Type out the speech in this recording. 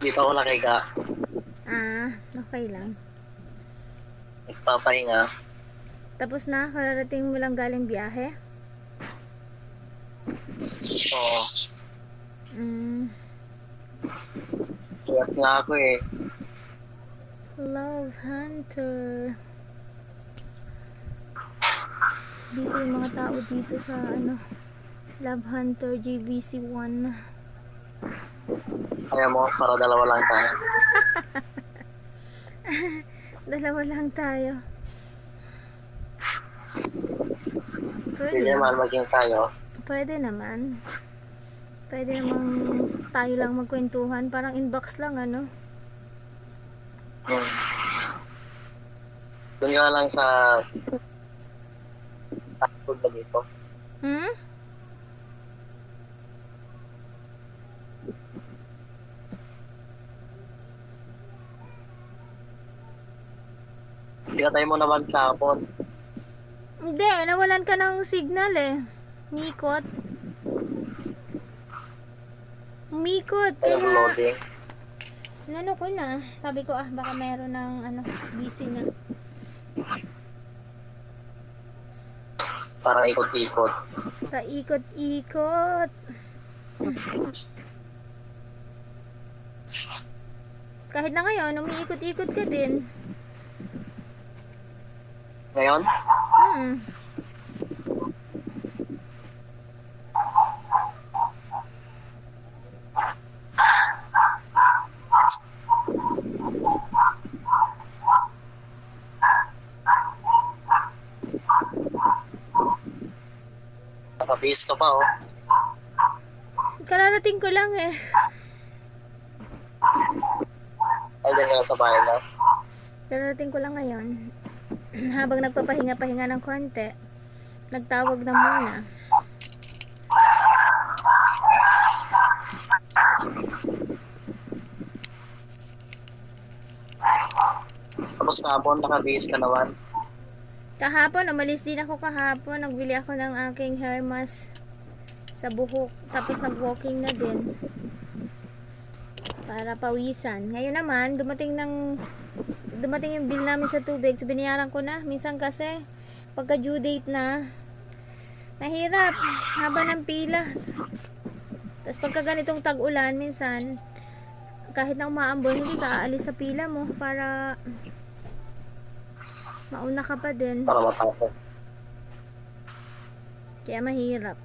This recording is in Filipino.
Dito ako nakiga. Ah, okay lang. Nagpapahinga. Tapos na, kararating mo lang galing biyahe? Oo. Yes nga ako eh. Love Hunter. Busy yung mga tao dito sa Love Hunter GBC 1. Kaya mo, para dalawa lang tayo. Dalawa lang tayo. Pwede Pwede naman maging tayo. Pwede naman. Pwede namang tayo lang magkwentuhan. Parang inbox lang, Doon nga lang sa food na dito. Hindi na tayo muna magkapon. Hindi, nawalan ka ng signal eh. Mikot. Tayo Kaya loading. ko na. Sabi ko baka meron ng busy na. Parang ikot-ikot. Paikot-ikot. Kahit na ngayon, umiikot-ikot ka din. Ngayon? Nakabihis ka pa oh. Kararating ko lang eh. Ay, dyan ka sa bahay na. Kararating ko lang ngayon. Habang nagpapahinga-pahinga ng konti, nagtawag na muna. Tapos kahapon, nakabihis ka naman. Kahapon, umalis din ako kahapon. Nagbili ako ng aking hair mask sa buhok. Tapos nag-walking na din. Para pawisan. Ngayon naman, dumating yung bill namin sa tubig. So, binayaran ko na. Minsan kasi, pagka due date na, nahirap. Haba ng pila. Tapos pagka ganitong tag-ulan, minsan, kahit na umaambon, hindi ka aalis sa pila mo para mauna ka pa din. Para matapos. Kaya mahirap.